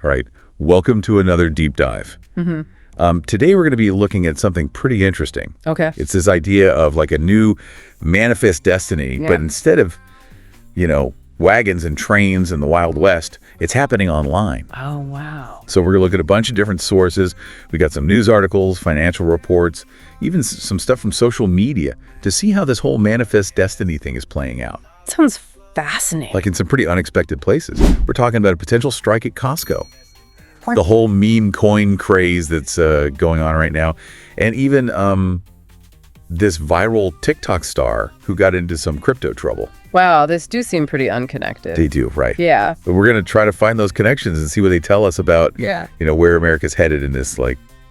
All right. Welcome to another deep dive. Today we're going to be looking at something pretty interesting. Okay. It's this idea of like a new manifest destiny, but instead of, wagons and trains in the Wild West, it's happening online. Oh, wow. So we're going to look at a bunch of different sources. We got some news articles, financial reports, even some stuff from social media to see how this whole manifest destiny thing is playing out. Sounds fascinating. Like in some pretty unexpected places. We're talking about a potential strike at Costco. The whole meme coin craze that's going on right now. And even this viral TikTok star who got into some crypto trouble. Wow, this do seem pretty unconnected. They do, right. Yeah. But we're going to try to find those connections and see what they tell us about, where America's headed in this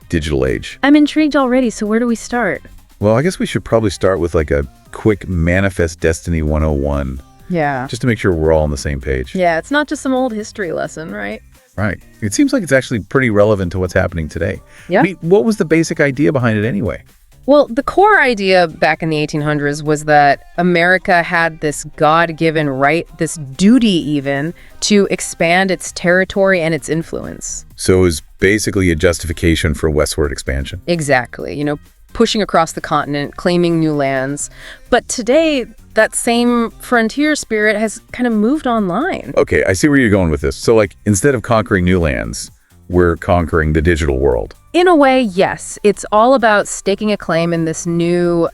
digital age. I'm intrigued already, so where do we start? Well, I guess we should probably start with a quick Manifest Destiny 101. Yeah. Just to make sure we're all on the same page. Yeah, it's not just some old history lesson, right? Right. It seems like it's actually pretty relevant to what's happening today. Yeah. I mean, what was the basic idea behind it anyway? Well, the core idea back in the 1800s was that America had this God-given right, this duty even, to expand its territory and its influence. So it was basically a justification for westward expansion. Exactly. Pushing across the continent, claiming new lands. But today, that same frontier spirit has kind of moved online. Okay, I see where you're going with this. So instead of conquering new lands, we're conquering the digital world. In a way, yes. It's all about staking a claim in this new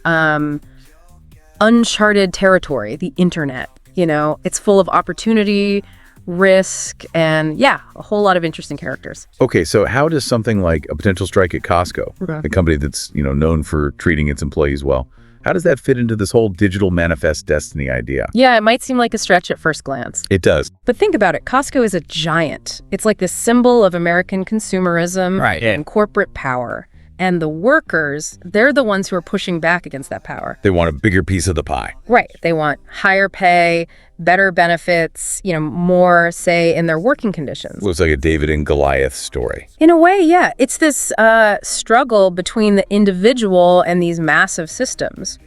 uncharted territory, the internet. It's full of opportunity, risk, and a whole lot of interesting characters. Okay, so how does something like a potential strike at Costco, a company that's known for treating its employees well, how does that fit into this whole digital manifest destiny idea? Yeah, it might seem like a stretch at first glance. It does. But think about it. Costco is a giant. It's like this symbol of American consumerism and corporate power. And the workers, they're the ones who are pushing back against that power. They want a bigger piece of the pie. Right. They want higher pay, better benefits, more say in their working conditions. Looks like a David and Goliath story. In a way, yeah. It's this struggle between the individual and these massive systems,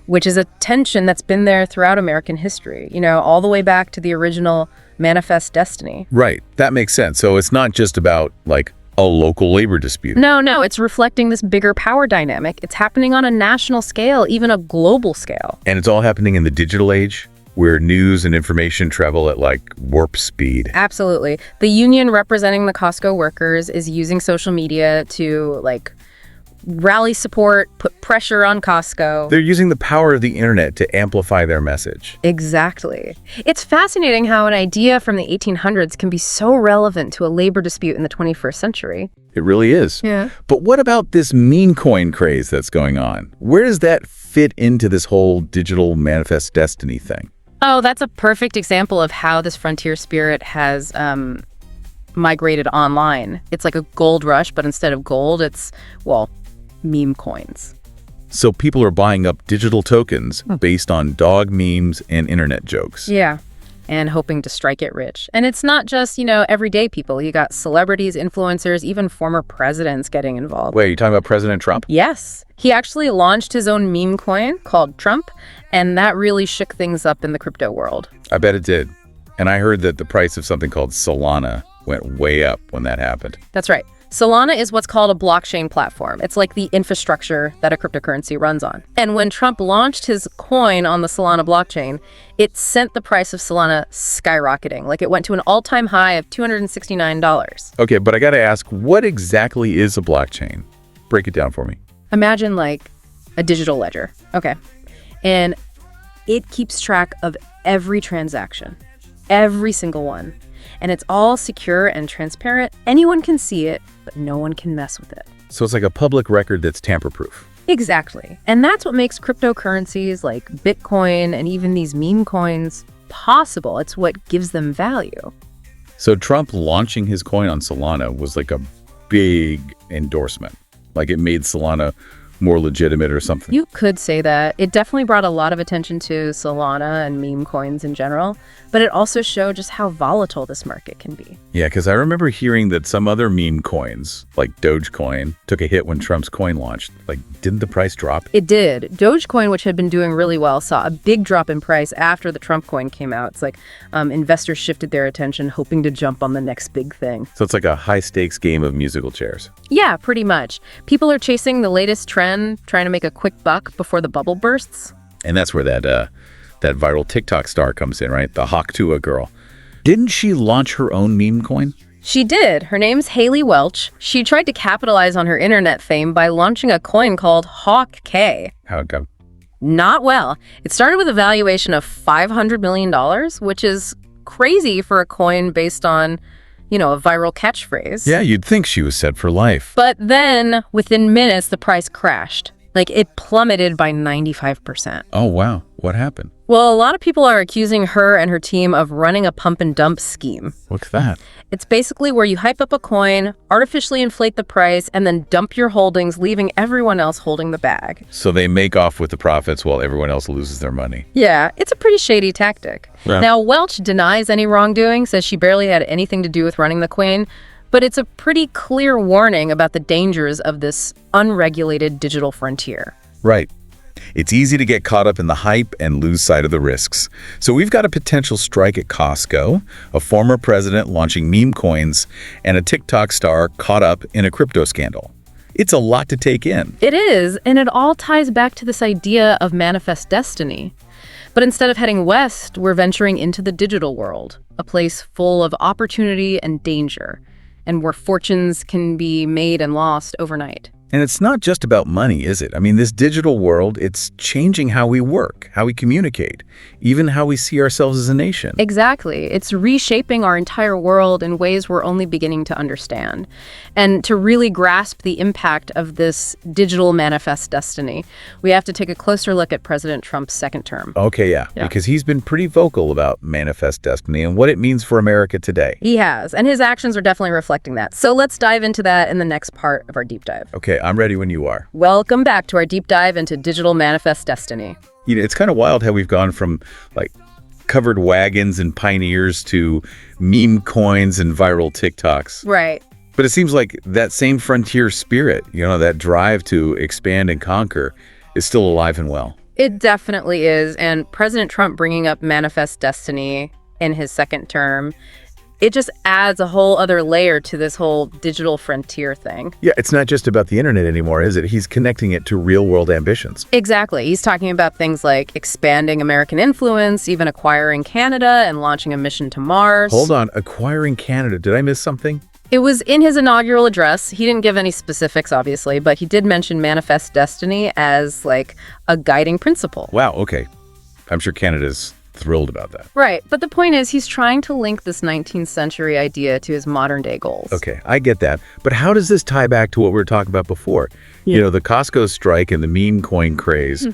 which is a tension that's been there throughout American history, all the way back to the original Manifest Destiny. Right. That makes sense. So it's not just about a local labor dispute. No, it's reflecting this bigger power dynamic. It's happening on a national scale, even a global scale. And it's all happening in the digital age, where news and information travel at warp speed. Absolutely. The union representing the Costco workers is using social media to rally support, put pressure on Costco. They're using the power of the internet to amplify their message. Exactly. It's fascinating how an idea from the 1800s can be so relevant to a labor dispute in the 21st century. It really is. Yeah. But what about this meme coin craze that's going on? Where does that fit into this whole digital manifest destiny thing? Oh, that's a perfect example of how this frontier spirit has migrated online. It's like a gold rush, but instead of gold, it's, meme coins. So people are buying up digital tokens based on dog memes and internet jokes. Yeah, and hoping to strike it rich. And it's not just, everyday people. You got celebrities, influencers, even former presidents getting involved. Wait, are you talking about President Trump? Yes. He actually launched his own meme coin called Trump, and that really shook things up in the crypto world. I bet it did. And I heard that the price of something called Solana went way up when that happened. That's right. Solana is what's called a blockchain platform. It's like the infrastructure that a cryptocurrency runs on. And when Trump launched his coin on the Solana blockchain, it sent the price of Solana skyrocketing. It went to an all-time high of $269. Okay, but I got to ask, what exactly is a blockchain? Break it down for me. Imagine a digital ledger. Okay. And it keeps track of every transaction, every single one. And it's all secure and transparent. Anyone can see it, but no one can mess with it. So it's like a public record that's tamper-proof. Exactly. And that's what makes cryptocurrencies like Bitcoin and even these meme coins possible. It's what gives them value. So Trump launching his coin on Solana was a big endorsement. It made Solana more legitimate or something. You could say that. It definitely brought a lot of attention to Solana and meme coins in general, but it also showed just how volatile this market can be. Yeah, because I remember hearing that some other meme coins, like Dogecoin, took a hit when Trump's coin launched. Like, didn't the price drop? It did. Dogecoin, which had been doing really well, saw a big drop in price after the Trump coin came out. It's like investors shifted their attention, hoping to jump on the next big thing. So it's like a high-stakes game of musical chairs. Yeah, pretty much. People are chasing the latest trend, trying to make a quick buck before the bubble bursts. And that's where that viral TikTok star comes in, right? The Hawk girl. Didn't she launch her own meme coin? She did. Her name's Haley Welch. She tried to capitalize on her internet fame by launching a coin called Hawk K. How'd it go? Not well. It started with a valuation of $500 million, which is crazy for a coin based on, a viral catchphrase. Yeah, you'd think she was set for life. But then, within minutes, the price crashed. Like, it plummeted by 95%. Oh, wow. What happened? Well, a lot of people are accusing her and her team of running a pump and dump scheme. What's that? It's basically where you hype up a coin, artificially inflate the price, and then dump your holdings, leaving everyone else holding the bag. So they make off with the profits while everyone else loses their money. Yeah, it's a pretty shady tactic. Yeah. Now, Welch denies any wrongdoing, says she barely had anything to do with running the coin, but it's a pretty clear warning about the dangers of this unregulated digital frontier. Right. It's easy to get caught up in the hype and lose sight of the risks. So we've got a potential strike at Costco, a former president launching meme coins, and a TikTok star caught up in a crypto scandal. It's a lot to take in. It is, and it all ties back to this idea of manifest destiny. But instead of heading west, we're venturing into the digital world, a place full of opportunity and danger, and where fortunes can be made and lost overnight. And it's not just about money, is it? I mean, this digital world, it's changing how we work, how we communicate, even how we see ourselves as a nation. Exactly. It's reshaping our entire world in ways we're only beginning to understand. And to really grasp the impact of this digital manifest destiny, we have to take a closer look at President Trump's second term. Okay, yeah, because he's been pretty vocal about manifest destiny and what it means for America today. He has, and his actions are definitely reflecting that. So let's dive into that in the next part of our deep dive. Okay, I'm ready when you are. Welcome back to our deep dive into digital manifest destiny. It's kind of wild how we've gone from like covered wagons and pioneers to meme coins and viral TikToks. Right. But it seems like that same frontier spirit, that drive to expand and conquer is still alive and well. It definitely is. And President Trump bringing up manifest destiny in his second term, it just adds a whole other layer to this whole digital frontier thing. Yeah, it's not just about the internet anymore, is it? He's connecting it to real-world ambitions. Exactly. He's talking about things like expanding American influence, even acquiring Canada and launching a mission to Mars. Hold on, acquiring Canada. Did I miss something? It was in his inaugural address. He didn't give any specifics, obviously, but he did mention manifest destiny as like a guiding principle. Wow, okay. I'm sure Canada's thrilled about that. Right. But the point is, he's trying to link this 19th century idea to his modern day goals. Okay, I get that. But how does this tie back to what we were talking about before? Yeah. The Costco strike and the meme coin craze.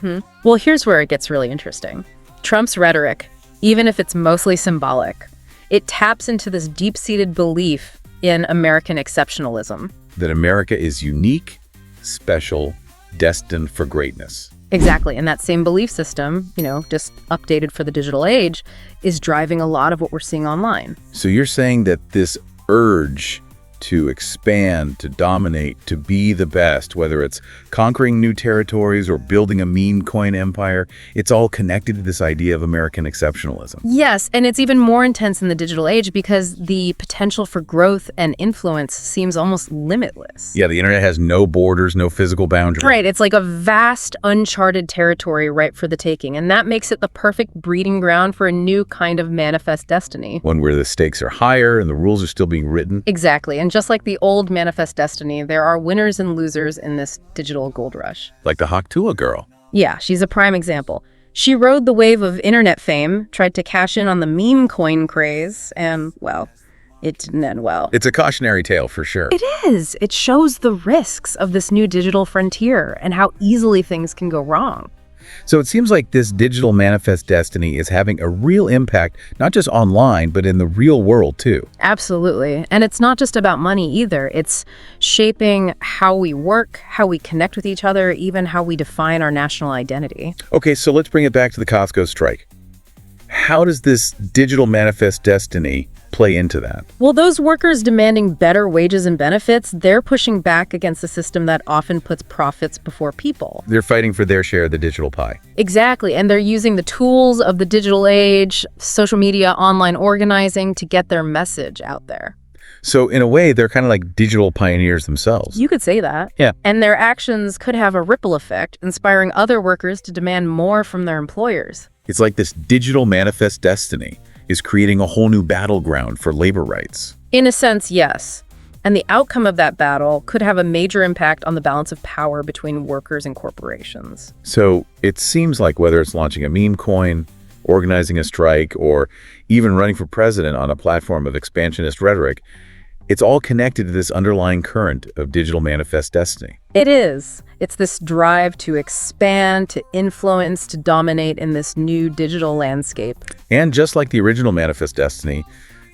Well, here's where it gets really interesting. Trump's rhetoric, even if it's mostly symbolic, it taps into this deep-seated belief in American exceptionalism. That America is unique, special, destined for greatness. Exactly. And that same belief system, just updated for the digital age, is driving a lot of what we're seeing online. So you're saying that this urge to expand, to dominate, to be the best, whether it's conquering new territories or building a meme coin empire, it's all connected to this idea of American exceptionalism. Yes, and it's even more intense in the digital age because the potential for growth and influence seems almost limitless. Yeah, the internet has no borders, no physical boundaries. Right, it's like a vast, uncharted territory ripe for the taking, and that makes it the perfect breeding ground for a new kind of manifest destiny. One where the stakes are higher and the rules are still being written. Exactly, and just like the old manifest destiny, there are winners and losers in this digital gold rush. Like the Hawk girl. Yeah, she's a prime example. She rode the wave of internet fame, tried to cash in on the meme coin craze, and, well, it didn't end well. It's a cautionary tale for sure. It is. It shows the risks of this new digital frontier and how easily things can go wrong. So it seems like this digital manifest destiny is having a real impact, not just online, but in the real world too. Absolutely. And it's not just about money either. It's shaping how we work, how we connect with each other, even how we define our national identity. Okay, so let's bring it back to the Costco strike. How does this digital manifest destiny play into that? Well, those workers demanding better wages and benefits, they're pushing back against a system that often puts profits before people. They're fighting for their share of the digital pie. Exactly. And they're using the tools of the digital age, social media, online organizing to get their message out there. So in a way, they're kind of like digital pioneers themselves. You could say that. Yeah. And their actions could have a ripple effect, inspiring other workers to demand more from their employers. It's like this digital manifest destiny is creating a whole new battleground for labor rights. In a sense, yes. And the outcome of that battle could have a major impact on the balance of power between workers and corporations. So it seems like whether it's launching a meme coin, organizing a strike, or even running for president on a platform of expansionist rhetoric, it's all connected to this underlying current of digital manifest destiny. It is. It's this drive to expand, to influence, to dominate in this new digital landscape. And just like the original manifest destiny,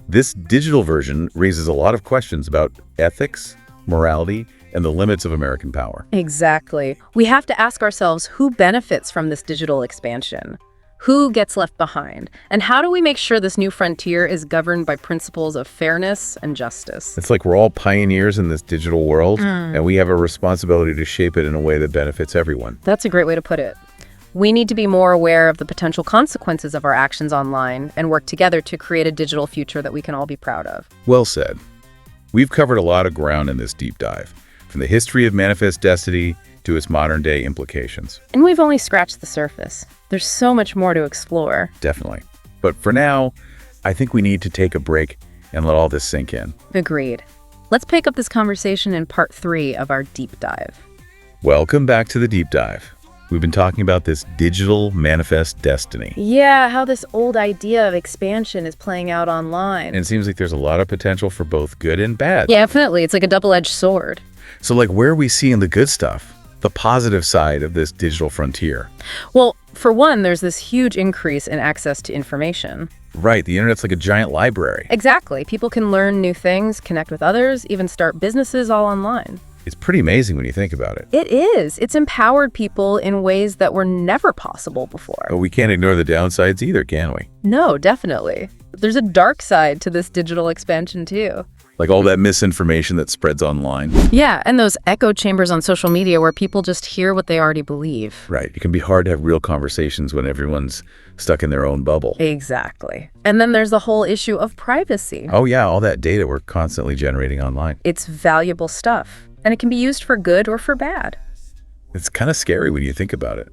this digital version raises a lot of questions about ethics, morality, and the limits of American power. Exactly. We have to ask ourselves who benefits from this digital expansion? Who gets left behind? And how do we make sure this new frontier is governed by principles of fairness and justice? It's like we're all pioneers in this digital world, and we have a responsibility to shape it in a way that benefits everyone. That's a great way to put it. We need to be more aware of the potential consequences of our actions online and work together to create a digital future that we can all be proud of. Well said. We've covered a lot of ground in this deep dive, from the history of manifest destiny to its modern-day implications. And we've only scratched the surface. There's so much more to explore. Definitely. But for now, I think we need to take a break and let all this sink in. Agreed. Let's pick up this conversation in part 3 of our deep dive. Welcome back to the deep dive. We've been talking about this digital manifest destiny. Yeah, how this old idea of expansion is playing out online. And it seems like there's a lot of potential for both good and bad. Yeah, definitely. It's like a double-edged sword. So like, where are we seeing the good stuff? The positive side of this digital frontier? Well, for one, there's this huge increase in access to information. Right, the internet's like a giant library. Exactly. People can learn new things, connect with others, even start businesses all online. It's pretty amazing when you think about it. It is. It's empowered people in ways that were never possible before. But we can't ignore the downsides either, can we? No, definitely. There's a dark side to this digital expansion too. Like all that misinformation that spreads online. Yeah, and those echo chambers on social media where people just hear what they already believe. Right. It can be hard to have real conversations when everyone's stuck in their own bubble. Exactly. And then there's the whole issue of privacy. Oh yeah, all that data we're constantly generating online. It's valuable stuff, and it can be used for good or for bad. It's kind of scary when you think about it.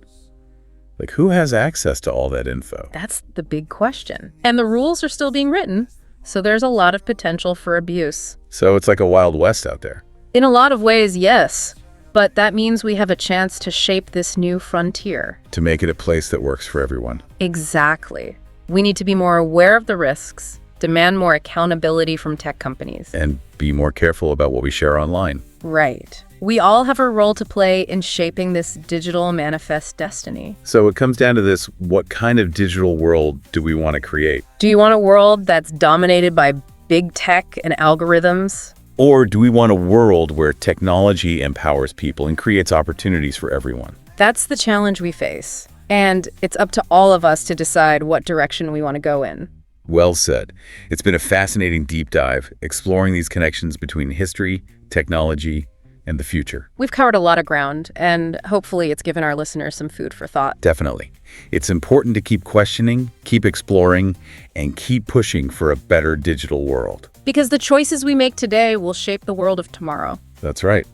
Like, who has access to all that info? That's the big question. And the rules are still being written. So there's a lot of potential for abuse. So it's like a Wild West out there. In a lot of ways, yes. But that means we have a chance to shape this new frontier. To make it a place that works for everyone. Exactly. We need to be more aware of the risks, demand more accountability from tech companies. And be more careful about what we share online. Right. We all have a role to play in shaping this digital manifest destiny. So it comes down to this: what kind of digital world do we want to create? Do you want a world that's dominated by big tech and algorithms? Or do we want a world where technology empowers people and creates opportunities for everyone? That's the challenge we face. And it's up to all of us to decide what direction we want to go in. Well said. It's been a fascinating deep dive, exploring these connections between history, technology, and the future. We've covered a lot of ground, and hopefully it's given our listeners some food for thought. Definitely. It's important to keep questioning, keep exploring, and keep pushing for a better digital world. Because the choices we make today will shape the world of tomorrow. That's right.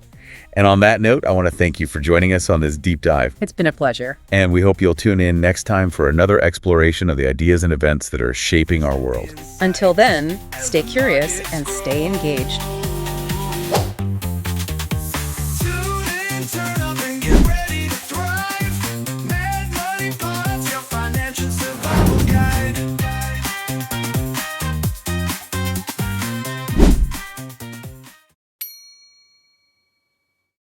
And on that note, I want to thank you for joining us on this deep dive. It's been a pleasure. And we hope you'll tune in next time for another exploration of the ideas and events that are shaping our world. Until then, stay curious and stay engaged.